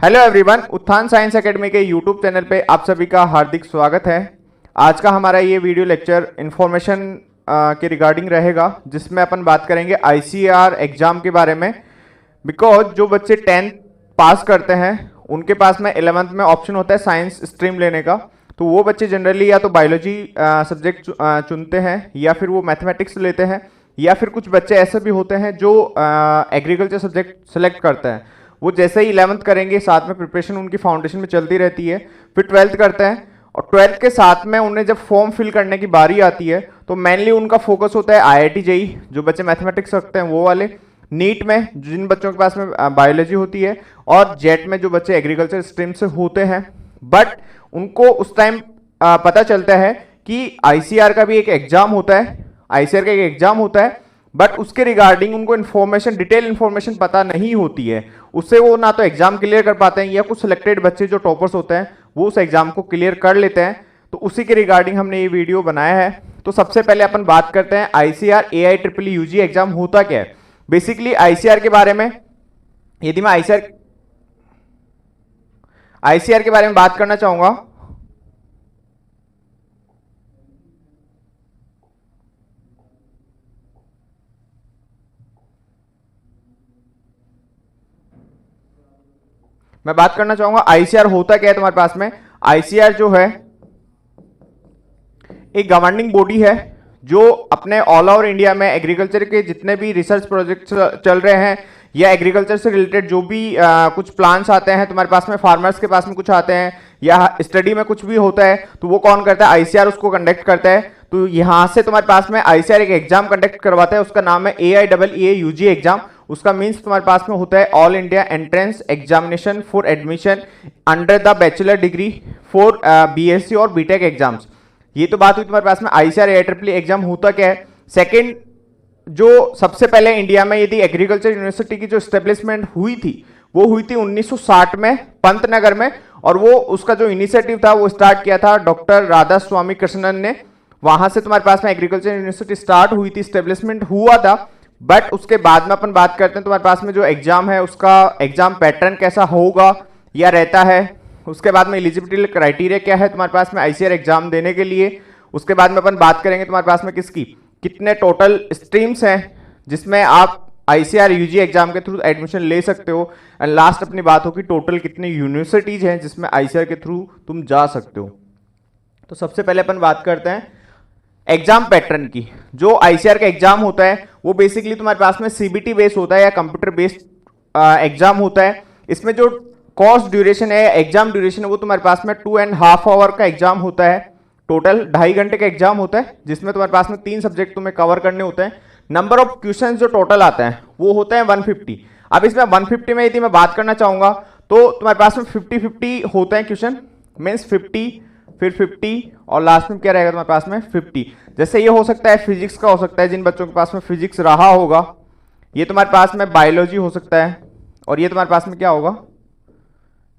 Hello everyone, उत्थान science academy के YouTube channel पे आप सभी का हार्दिक स्वागत है। आज का हमारा ये वीडियो लेक्चर इन्फॉर्मेशन के रिगार्डिंग रहेगा, जिसमें अपन बात करेंगे आईसीआर एग्जाम के बारे में। बिकॉज जो बच्चे 10th पास करते हैं उनके पास में 11th में ऑप्शन होता है साइंस स्ट्रीम लेने का, तो वो बच्चे जनरली या तो बायोलॉजी सब्जेक्ट चुनते हैं या फिर वो मैथमेटिक्स लेते हैं, या फिर कुछ बच्चे ऐसे भी होते हैं जो एग्रीकल्चर सब्जेक्ट सेलेक्ट करते हैं। वो जैसे ही 11th करेंगे, साथ में प्रिपरेशन उनकी फाउंडेशन में चलती रहती है, फिर 12th करते हैं और 12th के साथ में उन्हें जब फॉर्म फिल करने की बारी आती है तो मेनली उनका फोकस होता है आईआईटी जेई, जो बच्चे मैथमेटिक्स रखते हैं वो वाले, नीट में जिन बच्चों के पास में बायोलॉजी होती है, और जेट में जो बच्चे एग्रीकल्चर स्ट्रीम से होते हैं। बट उनको उस टाइम पता चलता है कि आईसीआर का भी एक एग्जाम होता है, आईसीआर का एक एग्जाम होता है, बट उसके रिगार्डिंग उनको इन्फॉर्मेशन, डिटेल इन्फॉर्मेशन पता नहीं होती है। उससे वो ना तो एग्जाम क्लियर कर पाते हैं, या कुछ सिलेक्टेड बच्चे जो टॉपर्स होते हैं वो उस एग्जाम को क्लियर कर लेते हैं। तो उसी के रिगार्डिंग हमने ये वीडियो बनाया है। तो सबसे पहले अपन बात करते हैं आईसीआर AIEEE यूजी एग्जाम होता क्या है। बेसिकली आईसीआर के बारे में, यदि मैं आईसीआर के बारे में बात करना चाहूंगा, मैं बात करना चाहूंगा आईसीआर होता क्या है तुम्हारे पास में। आईसीआर जो है एक गवर्निंग बॉडी है जो अपने ऑल ओवर इंडिया में एग्रीकल्चर के जितने भी रिसर्च प्रोजेक्ट चल रहे हैं, या एग्रीकल्चर से रिलेटेड जो भी कुछ प्लान्स आते हैं तुम्हारे पास में, फार्मर्स के पास में कुछ आते हैं, या स्टडी में कुछ भी होता है, तो वो कौन करता है? आईसीआर उसको कंडक्ट करता है। तो यहां से तुम्हारे पास में आईसीआर एक एग्जाम कंडक्ट करवाता है, उसका नाम है AIEEE यूजी एग्जाम। उसका मीन्स तुम्हारे पास में होता है all India entrance examination for admission under the bachelor degree for BSc और बीटेक एग्जाम्स। ये तो बात हुई तुम्हारे पास में आईसीआर AIEEE एग्जाम होता क्या है। सेकेंड, जो सबसे पहले इंडिया में यदि एग्रीकल्चर यूनिवर्सिटी की जो स्टेब्लिशमेंट हुई थी वो हुई थी 1960 में पंतनगर में, और वो उसका जो इनिशिएटिव था वो स्टार्ट किया था डॉक्टर राधा स्वामी कृष्णन ने। वहां से तुम्हारे पास में एग्रीकल्चर यूनिवर्सिटी स्टार्ट हुई थी, स्टेब्लिशमेंट हुआ था। बट उसके बाद में अपन बात करते हैं तुम्हारे पास में जो एग्जाम है उसका एग्जाम पैटर्न कैसा होगा या रहता है। उसके बाद में एलिजिबिलिटी क्राइटेरिया क्या है तुम्हारे पास में आईसीआर एग्जाम देने के लिए। उसके बाद में अपन बात करेंगे तुम्हारे पास में किसकी, कितने टोटल स्ट्रीम्स हैं जिसमें आप आईसीआर यूजी एग्जाम के थ्रू एडमिशन ले सकते हो। एंड लास्ट अपनी बात होगी टोटल कितनी यूनिवर्सिटीज हैं जिसमें आईसीआर के थ्रू तुम जा सकते हो। तो सबसे पहले अपन बात करते हैं एग्जाम पैटर्न की। जो आईसीआर का एग्जाम होता है वो बेसिकली तुम्हारे पास में सीबीटी बेस्ड होता है या कंप्यूटर बेस्ड एग्जाम होता है। इसमें जो कोर्स ड्यूरेशन है, एग्जाम ड्यूरेशन है, वो तुम्हारे पास में 2.5 आवर का एग्जाम होता है। टोटल 2.5 घंटे का एग्जाम होता है, जिसमें तुम्हारे पास में 3 सब्जेक्ट तुम्हें कवर करने होते हैं। नंबर ऑफ क्वेश्चंस जो टोटल आता है वो होता है 150। अब इसमें 150 में यदि मैं बात करना चाहूंगा तो तुम्हारे पास में 50-50 होते हैं क्वेश्चन, मीन्स 50 फिर 50 और लास्ट में क्या रहेगा तुम्हारे पास में 50। जैसे ये हो सकता है फिजिक्स का हो सकता है, जिन बच्चों के पास में फिजिक्स रहा होगा, ये तुम्हारे पास में बायोलॉजी हो सकता है, और ये तुम्हारे पास में क्या होगा,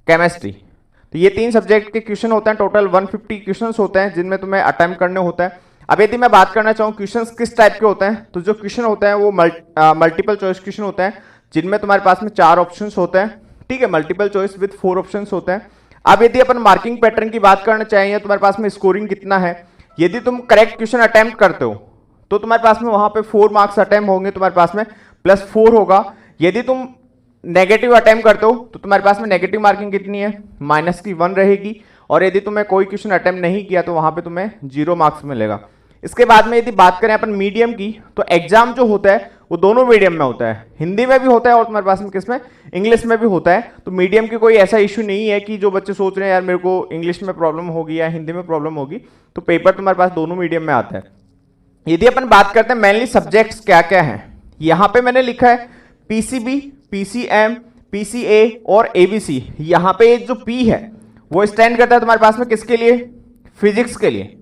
केमिस्ट्री। तो ये 3 सब्जेक्ट के क्वेश्चन होते हैं, टोटल 150 क्वेश्चंस होते हैं जिनमें तुम्हें अटेम्प्ट करने होता है। अब यदि मैं बात करना चाहूँ क्वेश्चंस किस टाइप के होते हैं, तो जो क्वेश्चन होते हैं वो मल्टीपल चॉइस क्वेश्चन होते हैं, जिनमें तुम्हारे पास में 4 ऑप्शंस होते हैं। ठीक है, मल्टीपल चॉइस विद 4 ऑप्शंस होते हैं। अब यदि अपन मार्किंग पैटर्न की बात करना चाहिए, तुम्हारे पास में स्कोरिंग कितना है, यदि तुम करेक्ट क्वेश्चन अटेम्प्ट करते हो तो तुम्हारे पास में वहां पे 4 मार्क्स अटेम्प्ट होंगे, तुम्हारे पास में +4 होगा। यदि तुम नेगेटिव अटेम्प्ट करते हो तो तुम्हारे पास में नेगेटिव मार्किंग कितनी है, -1 रहेगी। और यदि तुमने कोई क्वेश्चन अटेम्प्ट नहीं किया तो वहां पे तुम्हें 0 मार्क्स मिलेगा। इसके बाद में यदि बात करें अपन मीडियम की, तो एग्जाम जो होता है वो दोनों मीडियम में होता है, हिंदी में भी होता है और तुम्हारे पास में किसमें, इंग्लिश में भी होता है। तो मीडियम की कोई ऐसा इशू नहीं है कि जो बच्चे सोच रहे हैं यार मेरे को इंग्लिश में प्रॉब्लम होगी या हिंदी में प्रॉब्लम होगी, तो पेपर तुम्हारे पास दोनों मीडियम में आता है। यदि अपन बात करते हैं मेनली सब्जेक्ट्स क्या क्या हैं, यहां पे मैंने लिखा है PCB, PCM, PCA और ABC। यहां पे जो P है वो स्टैंड करता है तुम्हारे पास में किसके लिए, फिजिक्स के लिए।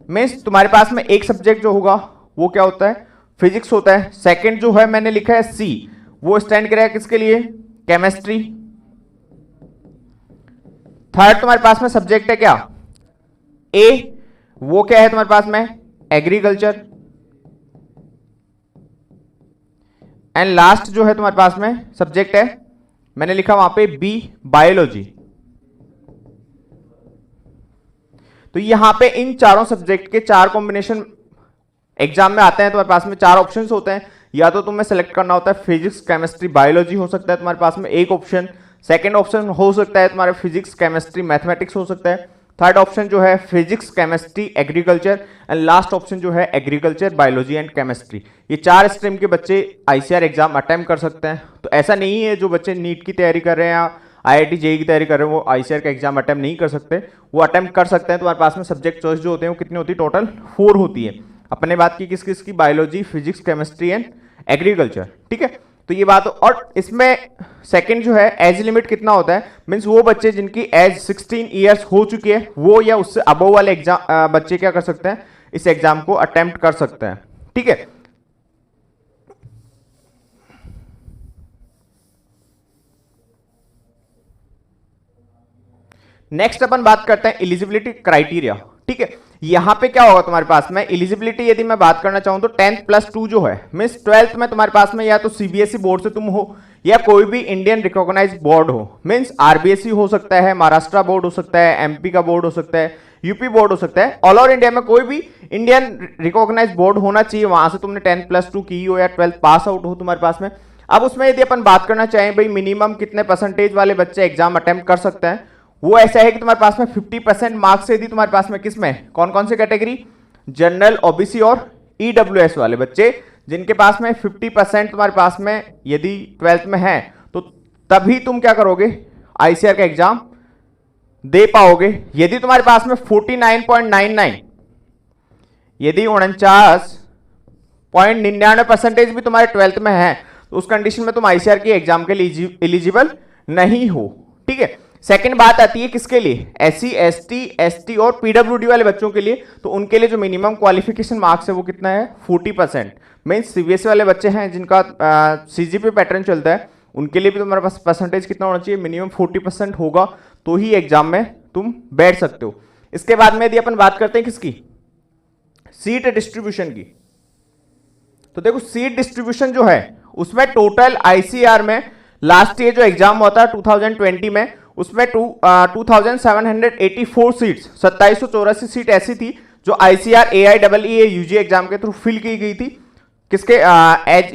मीन्स तुम्हारे पास में एक सब्जेक्ट जो होगा वो क्या होता है, फिजिक्स होता है। सेकंड जो है मैंने लिखा है C, वो स्टैंड करेगा किसके लिए, केमिस्ट्री। थर्ड तुम्हारे पास में सब्जेक्ट है क्या, A, वो क्या है तुम्हारे पास में, एग्रीकल्चर। एंड लास्ट जो है तुम्हारे पास में सब्जेक्ट है मैंने लिखा वहां पे बी बायोलॉजी। तो यहां पे इन चारों सब्जेक्ट के 4 कॉम्बिनेशन एग्जाम में आते हैं। तुम्हारे पास में 4 ऑप्शंस होते हैं, या तो तुम्हें सेलेक्ट करना होता है फिजिक्स केमिस्ट्री बायोलॉजी हो सकता है तुम्हारे पास में एक ऑप्शन, सेकंड ऑप्शन हो सकता है तुम्हारे फिजिक्स केमिस्ट्री मैथमेटिक्स हो सकता है, थर्ड ऑप्शन जो है physics chemistry agriculture, and last option जो है एग्रीकल्चर बायोलॉजी एंड केमिस्ट्री। ये 4 स्ट्रीम के बच्चे आईसीआर एग्जाम अटेम्प्ट कर सकते हैं। तो ऐसा नहीं है जो बच्चे नीट की तैयारी कर रहे हैं या आईआईटी जेईई की तैयारी कर रहे हैं वो आईसीआर का एग्जाम अटेम्प्ट नहीं कर सकते, वो अटेम्प्ट कर सकते हैं। तुम्हारे पास में सब्जेक्ट चॉइस जो होते हैं वो कितनी होती है, टोटल 4 होती है। अपने बात की किस किस की, biology physics chemistry and agriculture, ठीक है। तो ये बात, और इसमें सेकंड जो है एज लिमिट कितना होता है, मींस वो बच्चे जिनकी एज 16 इयर्स हो चुकी है वो या उससे अबव वाले एग्जाम बच्चे क्या कर सकते हैं, इस एग्जाम को अटेम्प्ट कर सकते हैं, ठीक है। नेक्स्ट अपन बात करते हैं एलिजिबिलिटी क्राइटेरिया, ठीक है। यहां पे क्या होगा तुम्हारे पास में एलिजिबिलिटी, यदि मैं बात करना चाहूं तो 10+2 जो है मींस 12th में तुम्हारे पास में या तो सीबीएसई बोर्ड से तुम हो या कोई भी इंडियन रिकॉग्नाइज्ड बोर्ड हो, मींस आरबीएसई हो सकता है, महाराष्ट्र बोर्ड हो सकता है, एमपी का बोर्ड हो सकता है, यूपी बोर्ड हो सकता है। ऑल ओवर इंडिया में कोई भी इंडियन रिकॉग्नाइज्ड बोर्ड होना चाहिए, वहां से तुमने 10+2 की हो या 12th पास आउट हो तुम्हारे पास में। अब उसमें यदि अपन बात करना चाहें भाई मिनिमम कितने परसेंटेज वाले बच्चे एग्जाम अटेम्प्ट कर सकते हैं, वो ऐसा है कि तुम्हारे पास में 50% मार्क्स यदि तुम्हारे पास में किसमें कौन कौन से कैटेगरी, जनरल, ओबीसी और ईडब्ल्यूएस वाले बच्चे जिनके पास में 50% तुम्हारे पास में यदि 12th में है तो तभी तुम क्या करोगे आईसीआर का एग्जाम दे पाओगे। यदि तुम्हारे पास में 49.99 यदि 49.99% भी तुम्हारे 12th में है तो उस कंडीशन में तुम आईसीआर की एग्जाम के लिए एलिजिबल नहीं हो, ठीक है। सेकंड बात आती है किसके लिए, एससी एसटी और पीडब्ल्यूडी वाले बच्चों के लिए। तो उनके लिए जो मिनिमम क्वालिफिकेशन मार्क्स है वो कितना है 40%। मीन्स सीबीएसई वाले बच्चे हैं जिनका सीजीपी पैटर्न चलता है उनके लिए भी तुम्हारे पास परसेंटेज कितना होना चाहिए, मिनिमम 40% होगा तो ही एग्जाम में तुम बैठ सकते हो। इसके बाद में यदि अपन बात करते हैं किसकी, सीट डिस्ट्रीब्यूशन की, तो देखो सीट डिस्ट्रीब्यूशन जो है उसमें टोटल आईसीआर में लास्ट ईयर जो एग्जाम हुआ था 2020 में उसमें 2784 सीट्स 2784 सीट ऐसी थी जो आईसीआर AIEE यूजी एग्जाम के थ्रू फिल की गई थी। किसके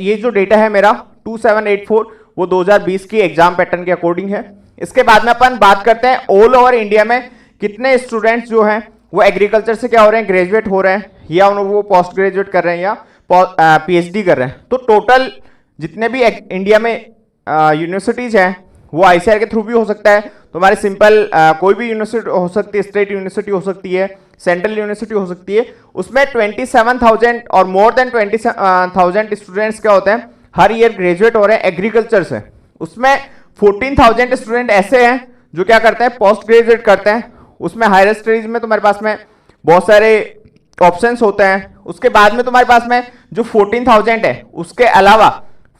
ये जो डेटा है मेरा 2784 वो 2020 की एग्जाम पैटर्न के अकॉर्डिंग है। इसके बाद में अपन बात करते हैं ऑल ओवर इंडिया में कितने स्टूडेंट्स जो हैं वो एग्रीकल्चर से क्या हो रहे हैं, ग्रेजुएट हो रहे हैं या वो पोस्ट ग्रेजुएट कर रहे हैं या पीएचडी कर रहे हैं। तो टोटल जितने भी इंडिया में यूनिवर्सिटीज हैं वो आईसीआर के थ्रू भी हो सकता है। तुम्हारे सिंपल कोई भी यूनिवर्सिटी हो सकती है, स्टेट यूनिवर्सिटी हो सकती है, सेंट्रल यूनिवर्सिटी हो सकती है। उसमें 27,000 और मोर देन 20,000 स्टूडेंट्स क्या होते हैं हर ईयर ग्रेजुएट हो रहे हैं एग्रीकल्चर से। उसमें 14,000 स्टूडेंट ऐसे हैं जो क्या करते हैं पोस्ट ग्रेजुएट करते हैं। उसमें हायर स्टडीज में तुम्हारे पास में बहुत सारे ऑप्शंस होते हैं। उसके बाद में तुम्हारे पास में जो 14,000 है उसके अलावा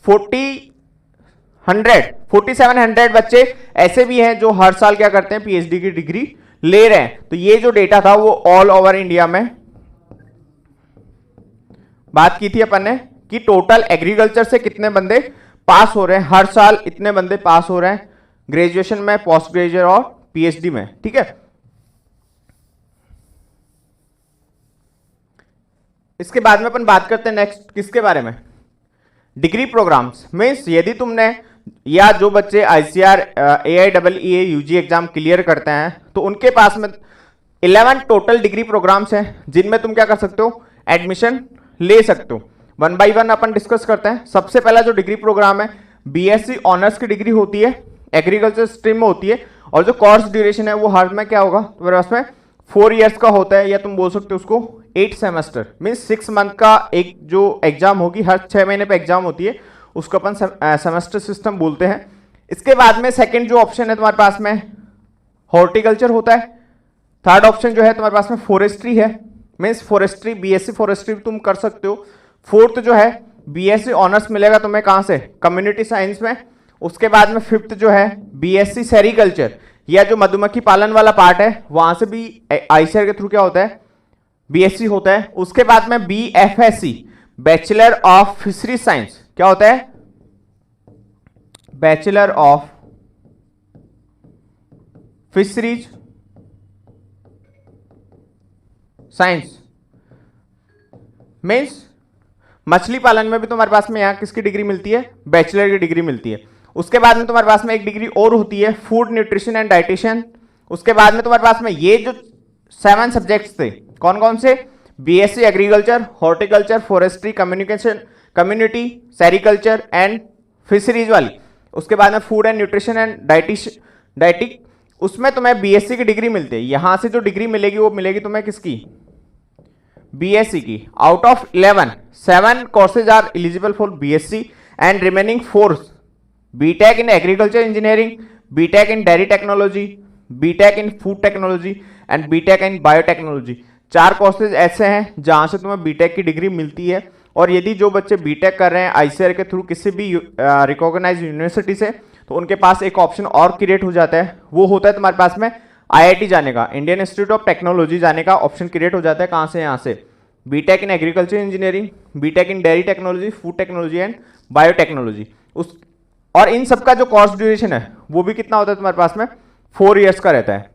4700 बच्चे ऐसे भी हैं जो हर साल क्या करते हैं पीएचडी की डिग्री ले रहे हैं। तो ये जो डेटा था वो ऑल ओवर इंडिया में बात की थी अपन ने कि टोटल एग्रीकल्चर से कितने बंदे पास हो रहे हैं, हर साल इतने बंदे पास हो रहे हैं ग्रेजुएशन में, पोस्ट ग्रेजुएट और पीएचडी में, ठीक है। इसके बाद में अपन बात करते हैं नेक्स्ट किसके बारे में, डिग्री प्रोग्राम्स। मीन्स यदि तुमने या जो बच्चे ICR AIEE UG exam clear करते हैं तो उनके पास में 11 टोटल डिग्री प्रोग्राम्स हैं जिनमें तुम क्या कर सकते हो एडमिशन ले सकते हो। 1 बाय 1 अपन डिस्कस करते हैं। सबसे पहला जो डिग्री प्रोग्राम है बीएससी ऑनर्स की डिग्री होती है, एग्रीकल्चर स्ट्रीम में होती है और जो कोर्स ड्यूरेशन है वो हर में क्या होगा तुम्हारे पास में 4 इयर्स का होता है या तुम बोल सकते हो उसको 8 सेमेस्टर मीन्स 6 मंथ का एक जो एग्जाम होगी, हर 6 महीने पे एग्जाम होती है, उसको अपन सेमेस्टर सिस्टम बोलते हैं। इसके बाद में सेकंड जो ऑप्शन है तुम्हारे पास में हॉर्टिकल्चर होता है। थर्ड ऑप्शन जो है तुम्हारे पास में फॉरेस्ट्री है, मीन्स फॉरेस्ट्री बीएससी फॉरेस्ट्री तुम कर सकते हो। फोर्थ जो है बीएससी ऑनर्स मिलेगा तुम्हें कहां से, कम्युनिटी साइंस में। उसके बाद में फिफ्थ जो है बीएससी सेरिकल्चर या जो मधुमक्खी पालन वाला पार्ट है वहां से भी आईसीआर के थ्रू क्या होता है बीएससी होता है। उसके बाद में BFSc bachelor of fishery science क्या होता है, bachelor of fisheries science means मछली पालन में भी तुम्हारे पास में यहाँ किसकी डिग्री मिलती है, बैचलर की डिग्री मिलती है। उसके बाद में तुम्हारे पास में एक डिग्री और होती है फूड न्यूट्रिशन एंड डाइटिशियन। उसके बाद में तुम्हारे पास में ये जो 7 सब्जेक्ट्स थे कौन कौन से, BSc agriculture, horticulture, forestry, communication, community, sericulture and fisheries वाली। उसके बाद में food and nutrition and dietetic, उसमें तुम्हें बीएससी की डिग्री मिलती है। यहां से जो डिग्री मिलेगी वो मिलेगी तुम्हें किसकी, बीएससी की। Out of 11 7 courses are eligible for BSc and remaining 4 BTech in agriculture engineering, BTech in dairy technology, BTech in food technology and BTech in biotechnology. 4 courses ऐसे हैं जहां से तुम्हें बीटेक की डिग्री मिलती है। और यदि जो बच्चे बीटेक कर रहे हैं आईसीआर के थ्रू किसी भी रिकॉग्नाइज्ड यूनिवर्सिटी से, तो उनके पास एक ऑप्शन और क्रिएट हो जाता है, वो होता है तुम्हारे पास में आईआईटी जाने का, इंडियन इंस्टीट्यूट ऑफ टेक्नोलॉजी जाने का ऑप्शन क्रिएट हो जाता है। कहाँ से, यहाँ से BTech in agriculture engineering, BTech in dairy technology, food technology and biotechnology. उस और इन सबका जो कोर्स ड्यूरेशन है वो भी कितना होता है तुम्हारे पास में, 4 इयर्स का रहता है।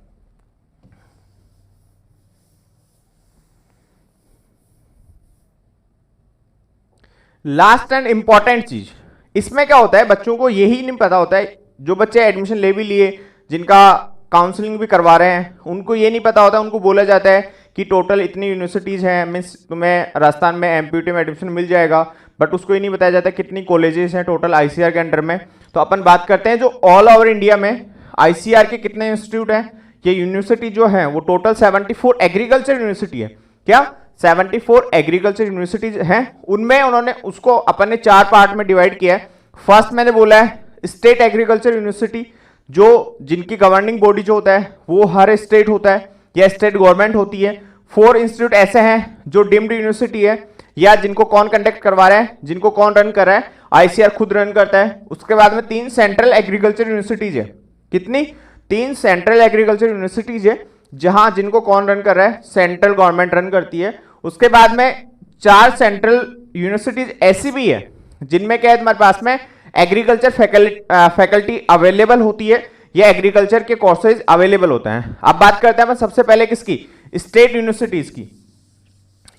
लास्ट एंड इंपॉर्टेंट चीज इसमें क्या होता है, बच्चों को यही नहीं पता होता है, जो बच्चे एडमिशन ले भी लिए, जिनका काउंसलिंग भी करवा रहे हैं, उनको ये नहीं पता होता। उनको बोला जाता है कि टोटल इतनी यूनिवर्सिटीज हैं, मीन्स तुम्हें राजस्थान में एमपीयूटी में एडमिशन मिल जाएगा, बट उसको ये नहीं बताया जाता कितनी कॉलेजेस हैं टोटल आईसीआर के अंडर में। तो अपन बात करते हैं जो ऑल ओवर इंडिया में आईसीआर के कितने इंस्टीट्यूट हैं। ये यूनिवर्सिटी जो है वो टोटल 74 एग्रीकल्चर यूनिवर्सिटी है। क्या 74 एग्रीकल्चर यूनिवर्सिटीज हैं, उनमें उन्होंने उसको अपन ने 4 पार्ट में डिवाइड किया है। फर्स्ट मैंने बोला है स्टेट एग्रीकल्चर यूनिवर्सिटी, जो जिनकी गवर्निंग बॉडी जो होता है वो हर स्टेट होता है या स्टेट गवर्नमेंट होती है। 4 इंस्टीट्यूट ऐसे हैं जो डीम्ड यूनिवर्सिटी है, या जिनको कौन कंडक्ट करवा रहा है, जिनको कौन रन कर रहा है, आईसीआर खुद रन करता है। उसके बाद में 3 सेंट्रल एग्रीकल्चर यूनिवर्सिटीज है। कितनी, 3 सेंट्रल एग्रीकल्चर यूनिवर्सिटीज है, जहां जिनको कौन रन कर रहा है, सेंट्रल गवर्नमेंट रन करती है। उसके बाद में 4 सेंट्रल यूनिवर्सिटीज ऐसी भी है जिनमें क्या है तुम्हारे पास में एग्रीकल्चर फैकल्टी अवेलेबल होती है या एग्रीकल्चर के कोर्सेज अवेलेबल होते हैं। अब बात करते हैं सबसे पहले किसकी, स्टेट यूनिवर्सिटीज की।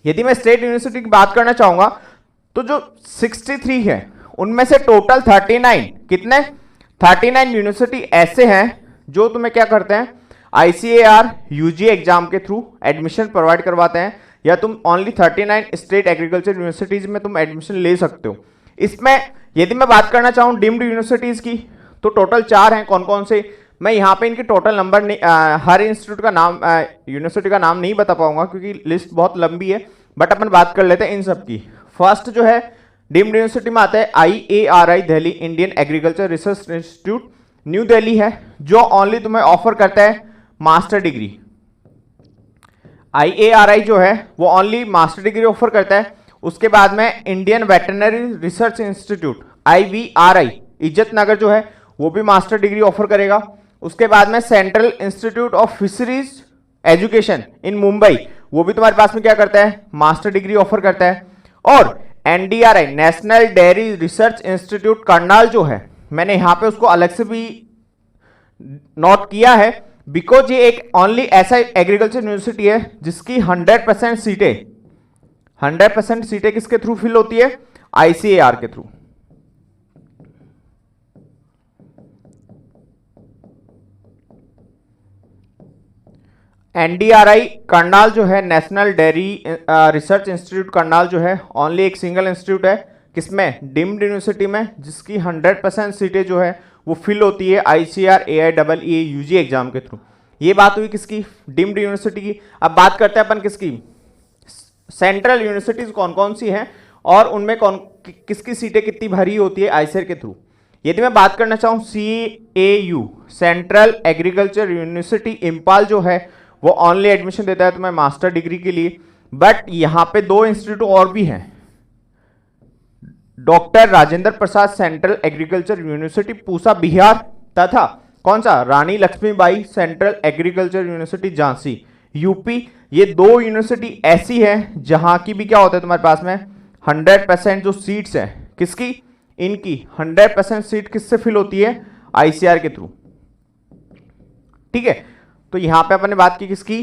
यदि मैं स्टेट यूनिवर्सिटी की बात करना चाहूंगा तो जो 63 है उनमें से टोटल 39 कितने, 39 यूनिवर्सिटी ऐसे हैं जो तुम्हें क्या करते हैं, आईसीएआर यूजी एग्जाम के थ्रू एडमिशन प्रोवाइड करवाते हैं, या तुम ओनली 39 स्टेट एग्रीकल्चर यूनिवर्सिटीज में तुम एडमिशन ले सकते हो। इसमें यदि मैं बात करना चाहूँ डीम्ड यूनिवर्सिटीज की तो टोटल 4 हैं। कौन कौन से, मैं यहाँ पे इनके टोटल नंबर नहीं, हर इंस्टीट्यूट का नाम, यूनिवर्सिटी का नाम नहीं बता पाऊंगा क्योंकि लिस्ट बहुत लंबी है, बट अपन बात कर लेते हैं इन सब की। फर्स्ट जो है डीम्ड यूनिवर्सिटी में आता है IARI Delhi Indian agriculture research institute, new Delhi है, जो ओनली तुम्हें ऑफर करता है मास्टर डिग्री। IARI जो है वो ओनली मास्टर डिग्री ऑफर करता है। उसके बाद में Indian veterinary research institute IVRI इज्जत नगर जो है वो भी मास्टर डिग्री ऑफर करेगा। उसके बाद में central institute of fisheries education in Mumbai, वो भी तुम्हारे पास में क्या करता है, मास्टर डिग्री ऑफर करता है। और NDRI national dairy research institute Karnal जो है, मैंने यहां पे उसको अलग से भी नोट किया है बिकॉज ये एक ओनली ऐसा एग्रीकल्चर यूनिवर्सिटी है जिसकी 100% सीटें 100% सीटें किसके थ्रू फिल होती है, ICAR के थ्रू। NDRI करनाल जो है national dairy research institute Karnal जो है ओनली एक सिंगल इंस्टीट्यूट है, किसमें, डीम्ड यूनिवर्सिटी में, जिसकी 100% सीटें जो है वो फिल होती है ICAR AIEE UG एग्जाम के थ्रू। ये बात हुई किसकी, डीम्ड यूनिवर्सिटी की। अब बात करते हैं अपन किसकी, सेंट्रल यूनिवर्सिटीज कौन कौन सी हैं और उनमें कौन किसकी सीटें कितनी भरी होती है आईसीआर के थ्रू। यदि मैं बात करना चाहूँ CAU central agriculture university Imphal जो है वो ओनली एडमिशन देता है तुम्हें मास्टर डिग्री के लिए, बट यहाँ पे 2 इंस्टीट्यूट और भी हैं, doctor Rajendra Prasad central agriculture university Pusa Bihar तथा कौन सा, Rani Lakshmibai central agriculture university Jhansi UP. ये 2 यूनिवर्सिटी ऐसी है जहां की भी क्या होता है तुम्हारे पास में 100% जो सीट्स हैं किसकी, इनकी 100% सीट किससे फिल होती है, आईसीआर के थ्रू। ठीक है, तो यहाँ पे अपन ने बात की किसकी,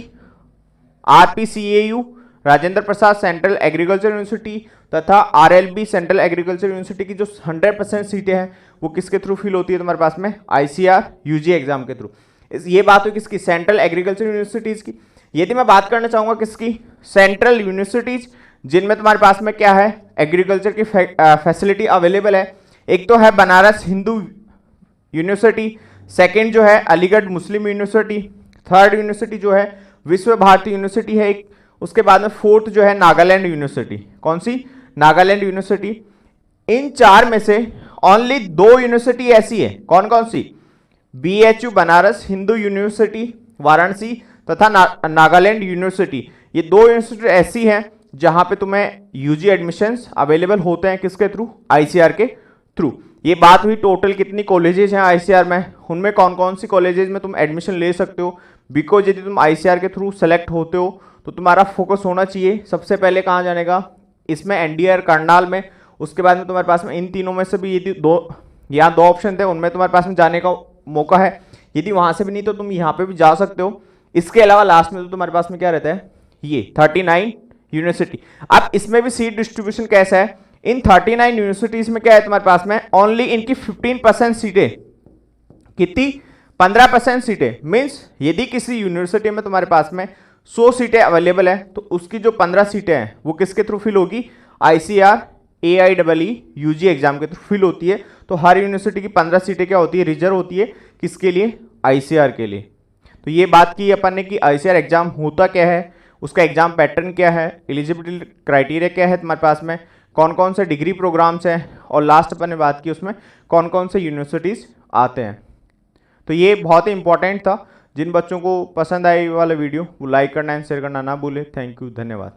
RPCAU Rajendra Prasad central agriculture university तथा RLB सेंट्रल एग्रीकल्चर यूनिवर्सिटी की जो 100% सीटें हैं वो किसके थ्रू फिल होती है तुम्हारे पास में, ICAR UG एग्जाम के थ्रू। ये बात हुई किसकी, सेंट्रल एग्रीकल्चर यूनिवर्सिटीज की। यदि मैं बात करना चाहूंगा किसकी, सेंट्रल यूनिवर्सिटीज जिनमें तुम्हारे पास में क्या है, एग्रीकल्चर की फैसिलिटी अवेलेबल है। एक तो है बनारस हिंदू यूनिवर्सिटी, सेकंड जो है अलीगढ़ मुस्लिम यूनिवर्सिटी, थर्ड यूनिवर्सिटी जो है विश्व भारती यूनिवर्सिटी है एक, उसके बाद में फोर्थ जो है नागालैंड यूनिवर्सिटी। कौन सी, नागालैंड यूनिवर्सिटी। इन चार में से ओनली 2 यूनिवर्सिटी ऐसी है, कौन कौन सी, BHU बनारस हिंदू यूनिवर्सिटी वाराणसी तथा नागालैंड यूनिवर्सिटी। ये 2 यूनिवर्सिटी ऐसी हैं जहां पे तुम्हें यूजी एडमिशंस अवेलेबल होते हैं किसके थ्रू, ICAR के थ्रू। ये बात हुई टोटल कितनी कॉलेजेस हैं ICAR में, उनमें कौन कौन सी कॉलेजेस में तुम एडमिशन ले सकते हो। बिकॉज यदि तुम ICAR के थ्रू सेलेक्ट होते हो तो तुम्हारा फोकस होना चाहिए सबसे पहले कहाँ जाने का, इसमें NDR करनाल में। उसके बाद में तुम्हारे पास में इन तीनों में से भी यदि यहाँ दो ऑप्शन थे उनमें तुम्हारे पास में जाने का मौका है। यदि वहां से भी नहीं तो तुम यहाँ पे भी जा सकते हो। इसके अलावा लास्ट में तो तुम्हारे पास में क्या रहता है, ये 39 यूनिवर्सिटी। अब इसमें भी सीट डिस्ट्रीब्यूशन कैसा है, इन 39 यूनिवर्सिटीज में क्या है तुम्हारे पास में, ओनली इनकी 15% सीटें, कितनी, 15% सीटें। मीन्स यदि किसी यूनिवर्सिटी में तुम्हारे पास में 100 सीटें अवेलेबल है तो उसकी जो 15 सीटें हैं वो किसके थ्रू फिल होगी, ICAR AIEE UG एग्जाम के थ्रू फिल होती है। तो हर यूनिवर्सिटी की 15 सीटें क्या होती है, रिजर्व होती है, किसके लिए, ICAR के लिए। तो ये बात की अपन ने कि ICAR एग्जाम होता क्या है, उसका एग्जाम पैटर्न क्या है, एलिजिबिलिटी क्राइटेरिया क्या है तुम्हारे पास में, कौन कौन से डिग्री प्रोग्राम्स हैं, और लास्ट अपन ने बात की उसमें कौन कौन से यूनिवर्सिटीज़ आते हैं। तो ये बहुत ही इंपॉर्टेंट था। जिन बच्चों को पसंद आए ये वाला वीडियो वो लाइक करना एंड शेयर करना ना भूले। थैंक यू, धन्यवाद।